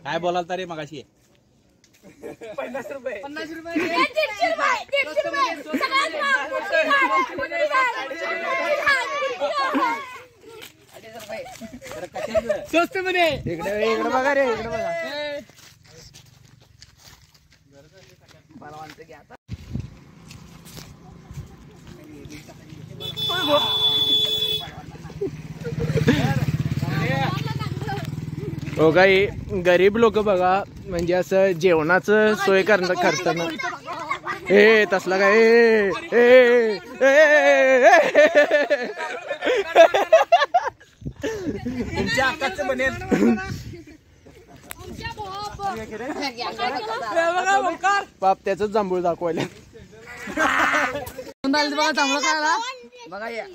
काय बोलाल तरी मगाशी 50 रुपये 50 रुपये स्वस्त मध्ये इकडे इकडे बघा रे इकडे बघा हो काही गरीब लोक बघा म्हणजे असं जेवणाचं सोय करताना ए तसला काय तुमच्या हक्काचं बनेल बाप त्याच जांभूळ दाखवायला चांगलं काय बघा या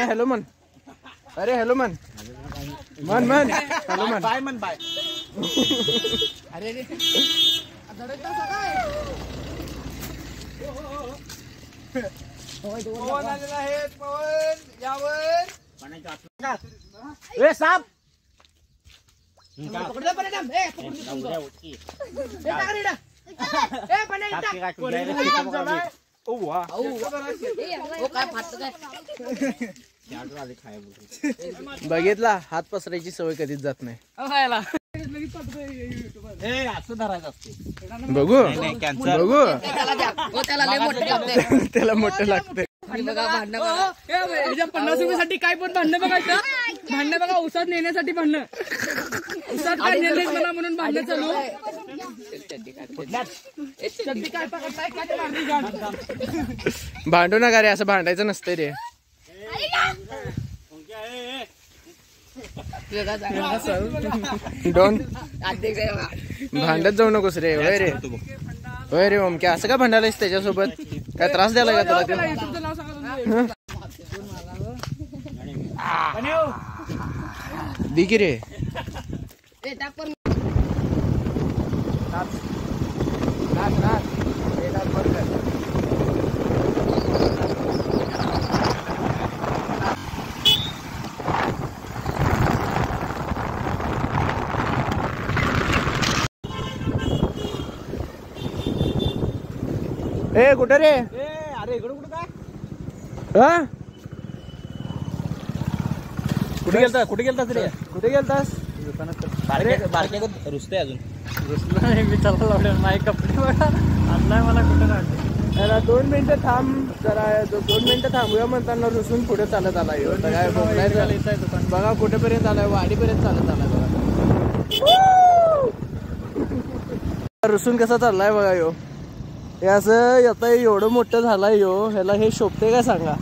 हॅलो मन अरे हॅलो मन मन मन हॅलो मन बाय मन बाय अरे पवन आलेला आहे पवन यावर ए साप बघितला हात पसरायची सवय कधीच जात नाही असं धरायचं असते बघू बघू त्याला त्याला मोठं लागतंय 50 रुपयासाठी काय पण भांडणं बघायचं भांडणं बघा उसात नेण्यासाठी भांडणं उसात काय नेले मला म्हणून भांडणं चालू भांडू नका रे असं भांडायचं नसतंय रे डोन भांडत जाऊ नकोस रे होय रे ओमक्या असं का भांडायलायस त्याच्यासोबत काय त्रास द्यायला का तुला दी की रे ए कुठे रे अरे इकडं कुठं काय हा कुठे गेलता रे कुठे गेलतास बारके रुसते अजून मी चला लावले माझे कपडे बघा आणलाय मला कुठं काढले जरा 2 मिनिटं थांब जरा 2 मिनिटं थांबूया म्हणताना रुसून पुढे चालत आला काय दुकान बघा कुठेपर्यंत आलाय वाडीपर्यंत चालत आलाय बघा रुसून कसा चाललाय बघा यो हे असं आता एवढं मोठं झालाय यो ह्याला हे शोभते का सांगा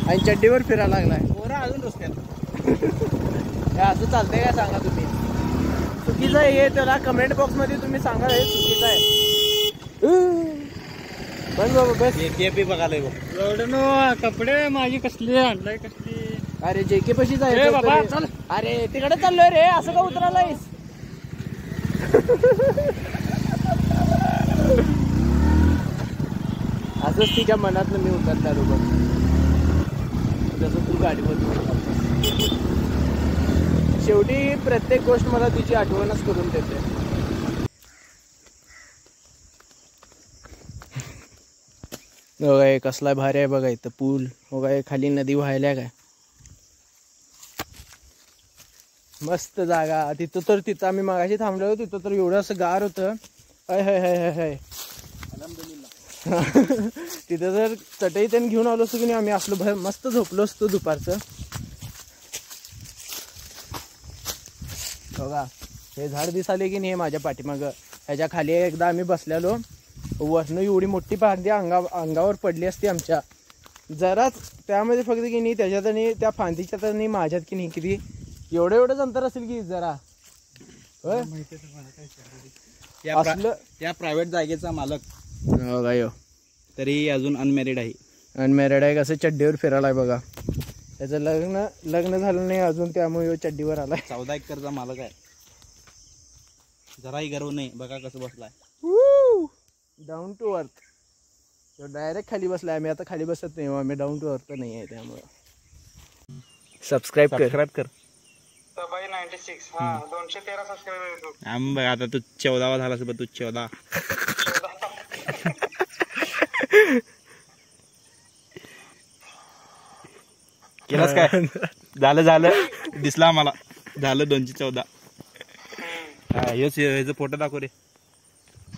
आणि चड्डीवर फिरायला लागलाय पोरं अजून रुसत्यात हे असं चालतंय का सांगा तुम्ही चुकीचं आहे हे त्याला कमेंट बॉक्स मध्ये तुम्ही सांगा हे चुकीचं आहे बस बाबा बस ते बघायला एवढं कपडे माझी कसली आणलाय कसली अरे जेके पशीच आहे बाबा चल अरे तिकडे चाललोय रे असं का उतरालायस असंच तिच्या मनातलं मी उतरणार बघ जसं तू गाडीवर शेवटी प्रत्येक गोष्ट मला तिची आठवणच करून देते बघा कसला भारी आहे बघा इथं पूल बघा खाली नदी व्हायला काय मस्त जागा तिथं आम्ही मगाशी थांबलो तिथं तर एवढं असं गार होतं हाय तिथं जर चटई त्याने घेऊन आलो असतो की नाही आम्ही असलो मस्त झोपलो असतो दुपारचं बघा हे झाड दिसाले की नाही माझ्या पाठीमागं ह्याच्या खाली एकदा आम्ही बसलेलो वरनं एवढी मोठी फांदी अंगावर पडली असती आमच्या जराच त्यामध्ये फक्त की नाही त्याच्यात आणि त्या फांदीच्यात आणि माझ्यात की नाही किती एवढं अंतर असेल की जरा या प्रायव्हेट जागेचा मालक बघा यो तरी अजून अनमॅरिड आहे अनमॅरिड आहे कसं चड्डीवर फिरायला आहे बघा त्याचं लग्न झालं नाही अजून, त्यामुळे ह्यो चड्डीवर आलाय. 14 एकरचा मालक आहे. जराही गर्व नाही. बघा कसं बसलाय. Down to earth. डायरेक्ट खाली बसलाय. आम्ही आता खाली बसत नाही, आम्ही डाऊन टू अर्थ नाही आहे. त्यामुळे सबस्क्राईब कर. सबाई 96 हा 213 सबस्क्राइबर. आम्ही बघ आता तू 14वा झाला तू 14. केलास काय? झालं दिसला आम्हाला. झालं 214. ह्याचा फोटो दाखव रे.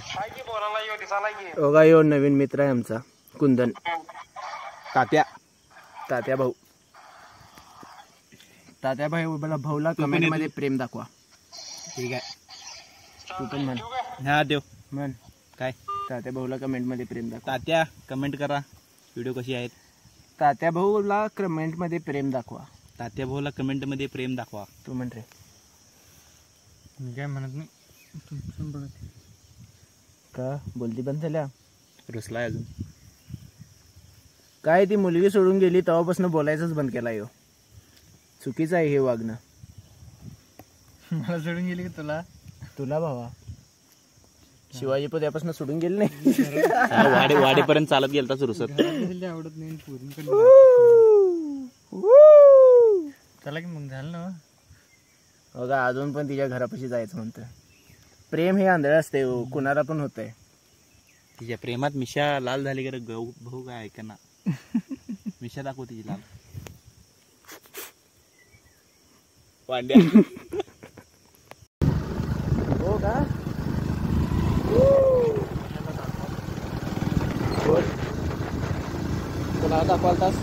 हाय की बोलायला येऊ दिसायला की. बघा ह्यो नवीन मित्र आहे आमचा कुंदन. तात्या भाऊ. तात्या भाऊला कमेंट मध्ये प्रेम दाखवा. ठीक आहे. तू पण म्हण. हा देव म्हण काय. तात्या भाऊला कमेंट मध्ये प्रेम दाखवा. तात्या कमेंट करा. व्हिडिओ कशी आहेत. तात्या भाऊला कमेंट मध्ये प्रेम दाखवा. तात्या भाऊला कमेंट मध्ये प्रेम दाखवा. तू म्हण रे. मी काय म्हणत नाही. का बोलती बंद झाल्या. रुसलाय अजून. काय ती मुलगी सोडून गेली तेव्हापासून बोलायचंच बंद केला ह्यो. चुकीचं आहे हे वागणं. मला सोडून गेली की तुला भावा शिवाजी पद्यापासून सोडून गेले नाही. वाडेपर्यंत चालत गेलताच रुसत. आवडत नाही. चला की मग झालं ना. बघा अजून पण तिच्या घरापाशी जायचं म्हणतं. प्रेम हे आंधळ असते हो, कुणाला पण होतंय. तिच्या प्रेमात मिशा लाल झाली का रे भाऊ. काय ऐका ना. मिशा दाखव तिची लाल. वांड्या. हो का. तुला दाखवालतास.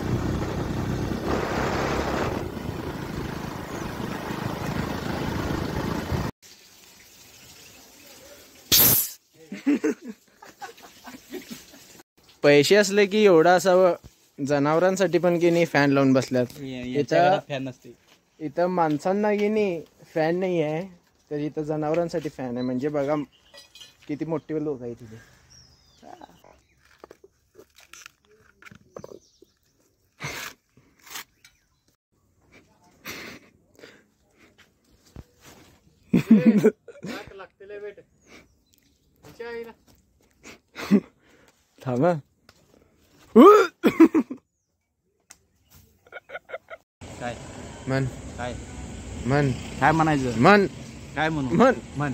पैसे असले की एवढं असावं. जनावरांसाठी पण की नाही फॅन लावून बसल्यात. फॅन नसते इथं माणसांना की नाही फॅन नाही आहे, तर इथं जनावरांसाठी फॅन आहे. म्हणजे बघा किती मोठी लोक आहे तिथे. थांबा. काय मन काय मन काय म्हणायचं. मन काय म्हणू. मन म्हण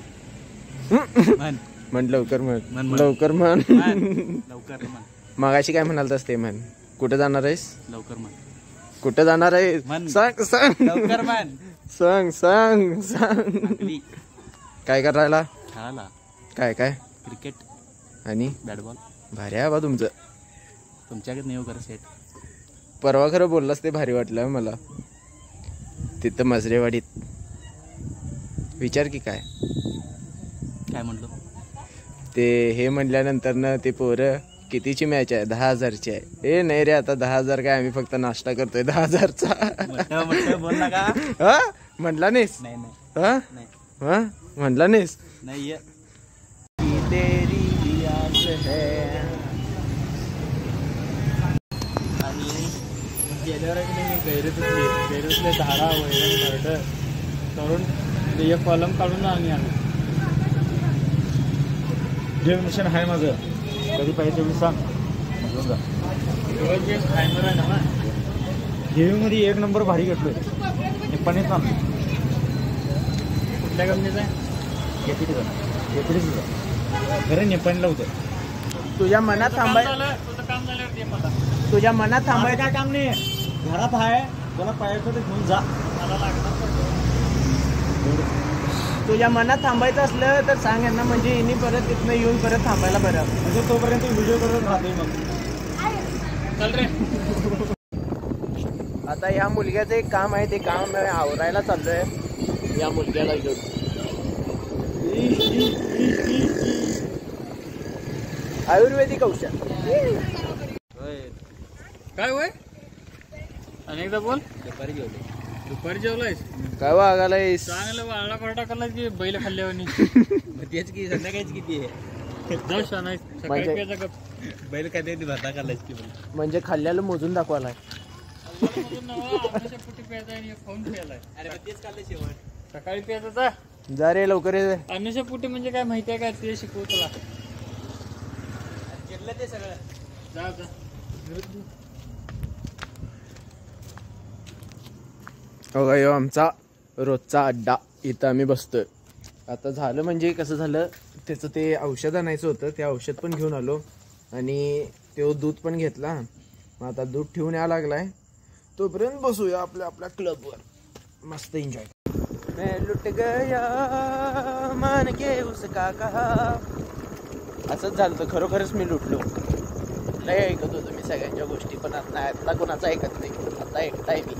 म्हण म्हण लवकर म्हण. म्हण. लवकर म्हण. लवकर म्हण. मगाशी काय म्हणालतास ते म्हण. कुठं जाणार आहेस. लवकर म्हण. कुठं जाणार आहेस. म्हण. सांग सांग. लवकर म्हण. सांग सांग सांग. आपली काय करायला. खेळायला काय काय क्रिकेट आणि बॅट बॉल. भारी आहे बा तुमचं. तुमच्याकडे नाही कर सेट. परवा खरं बोललास ते भारी वाटलं मला. तिथं मजरेवाडीत विचार की काय काय म्हटलं. ते हे म्हणल्यानंतर ना ते पोरं कितीची मॅच आहे. 10,000ची आहे. ए नाही रे आता 10,000 काय, आम्ही फक्त नाश्ता करतोय 10,000चा. म्हटलं बोल ना का. हा म्हटला नाहीस. नाही हा नाही हा म्हटला नाहीस. नाही ये. तेरी आस है. आणि गेल्यावर गैरेतले झाडा वैरण भरड करून ते एक कॉलम काढून आम्ही आणलो. डेफिनेशन आहे माझं. कधी पाहिजे तेवढी सांग. टायमर आहे ना. गेममध्ये 1 नंबर भारी घेतलोय. निप्पाणीच आणलो. कुठल्या कंपनीचा आहे. खरं निप्पाणीला होतं. तुझ्या मनात थांबाय. तुझं काम झाल्यावर मला तुझ्या मनात थांबाय. काय काम नाही. घरात आहे. कोणा पाहिजे घेऊन जा. मला लागणार. तुझ्या मनात थांबायचं असलं तर सांग यांना, म्हणजे यांनी परत तिथनं येऊन परत थांबायला बरं. म्हणजे तोपर्यंत व्हिडिओ करून राहतोय. मग चल रे. आता ह्या मुलग्याचं एक काम आहे, ते काम आवरायला चाललोय या मुलग्याला घेऊन. आयुर्वेदिक औषध. काय होय. अनेकदा बोल. दुपारी जेवले. दुपारी जेवलायस. काय वागायलायस. चांगलं वाळला कोरडा करला की बैल खाल्ल्यावानी. तेच की संध्याकाळीच किती आहे. जाऊ शानाय. सकाळी म्हणजे- प्यायचा गप. बैल काय ते भरता काढलायच की. म्हणजे खाल्ल्याला मोजून दाखवायला. पुटी प्यायचा आणि खाऊन प्यायलाय. अरे मग तेच काढलं शेवट. सकाळी प्यायचा जा रे लवकर ये. अनुषा पुटी म्हणजे काय माहितीये का ते शिकवू तुला. चिडलं ते सगळं. जा जा. बघा ह्यो आमचा रोजचा अड्डा, इथं आम्ही बसतोय. आता झालं म्हणजे कसं झालं, त्याचं ते औषध आणायचं होतं, ते औषध पण घेऊन आलो आणि तो दूध पण घेतला. मग आता दूध ठेवून यायला लागलाय, तोपर्यंत बसूया आपल्या आपल्या क्लबवर, मस्त एन्जॉय. मैं लुट गया मान के उसका कहा. असंच झालं तर खरोखरच मी लुटलो. लय ऐकत होतो मी सगळ्यांच्या गोष्टी, पण आता कोणाचं ऐकत नाही. आता एकटा आहे मी.